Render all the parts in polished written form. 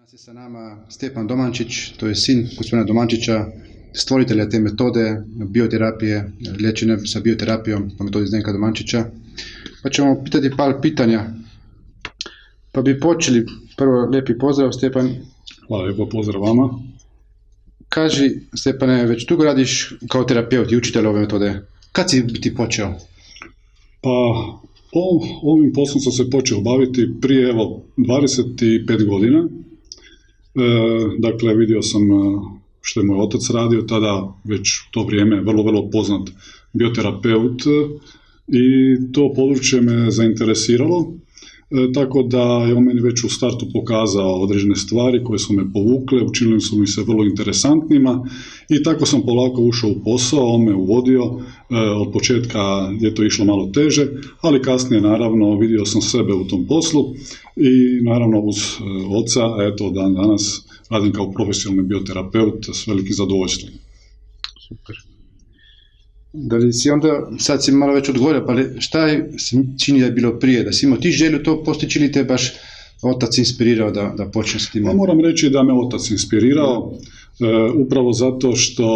Danas je sa nama Stjepan Domančić, to je sin gospodina Domančića, stvoritelja te metode bioterapije, liječenja sa bioterapijom po metodi Zdenka Domančića. Pa ćemo pitati par pitanja. Pa bi počeli, prvo lijepi pozdrav Stjepan. Hvala lijepo, pozdrav vama. Kaži Stjepane, već dugo radiš kao terapeut i učitelj ove metode. Kad si ti počeo? Pa ovim poslom sam se počeo baviti prije 25 godina. Dakle, vidio sam što je moj otac radio, tada već u to vrijeme vrlo poznat bioterapeut i to područje me zainteresiralo, tako da je on meni već u startu pokazao određene stvari koje su me povukle, učinili su mi se vrlo interesantnima i tako sam polako ušao u posao, on me uvodio, od početka je to išlo malo teže, ali kasnije naravno vidio sam sebe u tom poslu i naravno uz oca, eto dan danas radim kao profesionalni bioterapeut s velikim zadovoljstvom. Super. Da li si onda, sad si malo već odgovorio, pa šta je čini da je bilo prije, da si imao ti želju to postići ili te baš otac inspirirao da počne s tim? Ja moram reći da me otac inspirirao, upravo zato što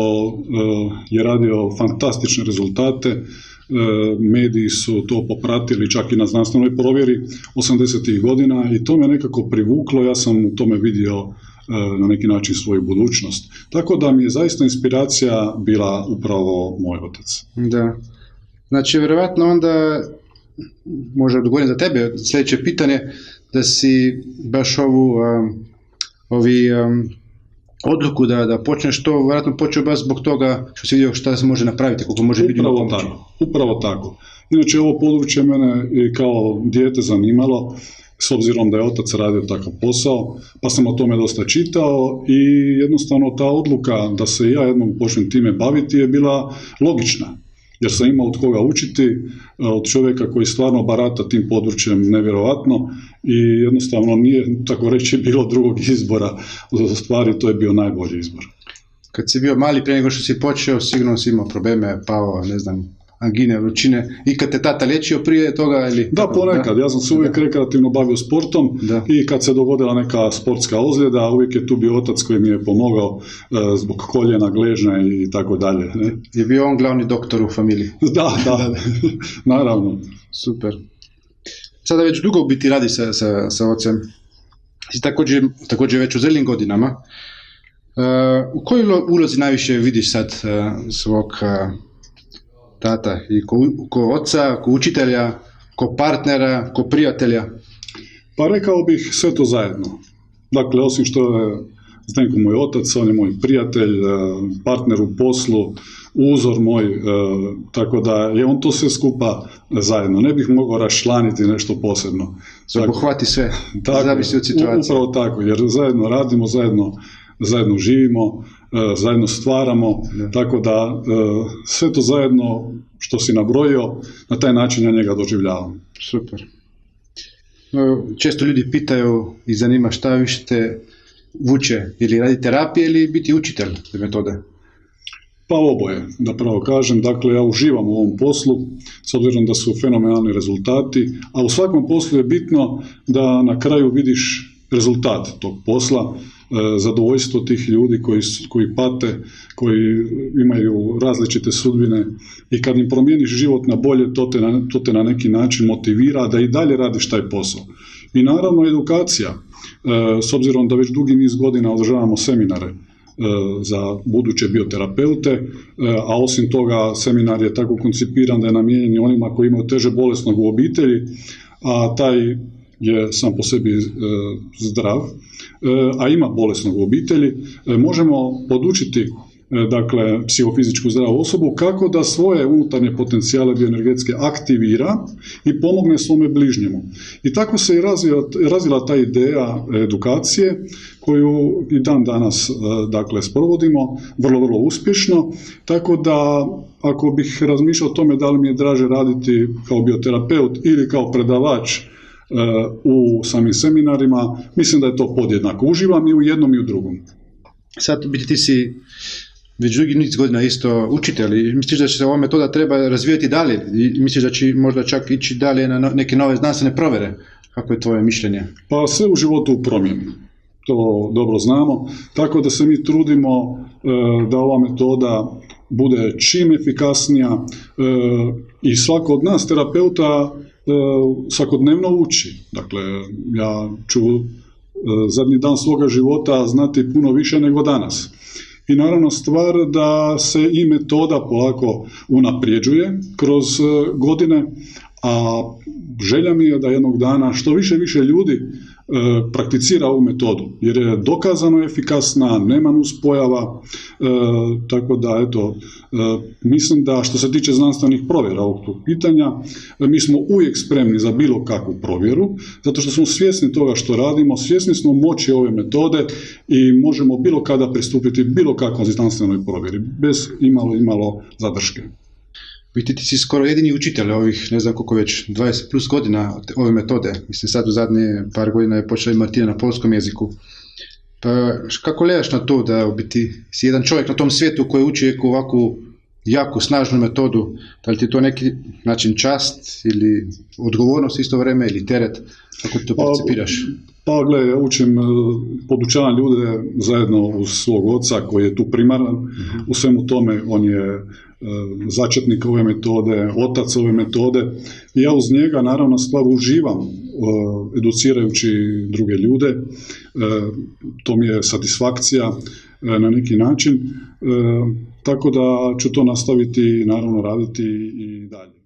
je radio fantastične rezultate, mediji su to popratili čak i na znanstvenoj provjeri 80. godina i to me nekako privuklo, ja sam u tome vidio na neki način svoju budućnost. Tako da mi je zaista inspiracija bila upravo moj otac. Da. Znači, vjerovatno onda, možda odgovorim za tebe, sljedeće pitanje, da si baš odluku da počneš to, vjerojatno počeo baš zbog toga što si vidio šta se može napraviti, koliko može biti upravo pomoći. Upravo tako. Inače, ovo područje mene i kao dijete zanimalo, s obzirom da je otac radio takav posao, pa sam o tome dosta čitao i jednostavno ta odluka da se ja jednom počnem time baviti je bila logična, jer sam imao od koga učiti, od čovjeka koji stvarno barata tim područjem nevjerojatno i jednostavno nije, tako reći, bilo drugog izbora, u stvari to je bio najbolji izbor. Kad si bio mali, prije nego što si počeo, sigurno si imao probleme, pao, ne znam, angine, vrućine, i kad te tata liječio prije toga ili... Da, ponekad, ja sam se uvijek rekreativno bavio sportom i kad se dogodila neka sportska ozljeda, uvijek je tu bio otac koji mi je pomogao zbog koljena, gležnja i tako dalje. Je bio on glavni doktor u familiji? Da, naravno. Super. Sada već dugo biti radi sa ocem. Si također već u zrelim godinama. U kojoj ulozi najviše vidiš sad svog tata, i ko oca, ko učitelja, ko partnera, ko prijatelja? Pa rekao bih sve to zajedno. Dakle, osim što je Zdenko moj otac, on je moj prijatelj, partner u poslu, uzor moj, tako da je on to sve skupa zajedno. Ne bih mogao raščlaniti nešto posebno. Obuhvati sve, zavisi od situacije. Upravo tako, jer zajedno radimo, zajedno živimo, zajedno stvaramo, tako da sve to zajedno što si nabrojio, na taj način ja njega doživljavam. Super. Često ljudi pitaju i zanima šta više te vuče, ili radi terapije ili biti učitelj te metode? Pa oboje, da pravo kažem. Dakle, ja uživam u ovom poslu, s obzirom da su fenomenalni rezultati, a u svakom poslu je bitno da na kraju vidiš rezultat tog posla, zadovoljstvo tih ljudi koji pate, koji imaju različite sudbine i kad im promijeniš život na bolje, to te na neki način motivira da i dalje radiš taj posao. I naravno edukacija, s obzirom da već dugi niz godina održavamo seminare za buduće bioterapeute, a osim toga seminar je tako koncipiran da je namijenjen onima koji imaju teže bolesnog u obitelji, a taj je sam po sebi zdrav, a ima bolesnog u obitelji, možemo podučiti dakle, psihofizičku zdravu osobu kako da svoje unutarnje potencijale bioenergetske aktivira i pomogne svome bližnjemu. I tako se i razvila ta ideja edukacije koju i dan danas dakle, sprovodimo vrlo uspješno, tako da ako bih razmišljao o tome da li mi je draže raditi kao bioterapeut ili kao predavač u samim seminarima, mislim da je to podjednako. Uživam i u jednom i u drugom. Sad biti ti si već dugi niz godina isto učitelj i misliš da će se ova metoda treba razvijati dalje i misliš da će možda čak ići dalje na neke nove znanstvene provjere? Kako je tvoje mišljenje? Pa sve u životu u promjeni. to dobro znamo, tako da se mi trudimo da ova metoda bude čim efikasnija i svako od nas terapeuta svakodnevno uči. Dakle, ja ću zadnji dan svoga života znati puno više nego danas. I naravno stvar da se i metoda polako unapređuje kroz godine, a želja mi je da jednog dana što više ljudi prakticira ovu metodu, jer je dokazano efikasna, nema nuspojava, tako da eto, mislim da što se tiče znanstvenih provjera ovog pitanja, mi smo uvijek spremni za bilo kakvu provjeru, zato što smo svjesni toga što radimo, svjesni smo moći ove metode i možemo bilo kada pristupiti bilo kakvoj znanstvenoj provjeri, bez imalo zadrške. Biti ti si skoro jedini učitelj ovih, ne znam koliko već, 20 plus godina ove metode. Mislim, sad u zadnje par godina je počela i Martina na polskom jeziku. Pa kako gledaš na to da u biti si jedan čovjek na tom svijetu koji uči ovakvu jaku, snažnu metodu? Da li ti je to neki način čast ili odgovornost isto vrijeme ili teret? Kako ti to percipiraš? Pa gle, ja učim, podučavam ljude zajedno uz svog oca koji je tu primaran. U svemu tome on je začetnik ove metode, otac ove metode. I ja uz njega naravno stvar uživam educirajući druge ljude. To mi je satisfakcija na neki način. Tako da ću to nastaviti naravno raditi i dalje.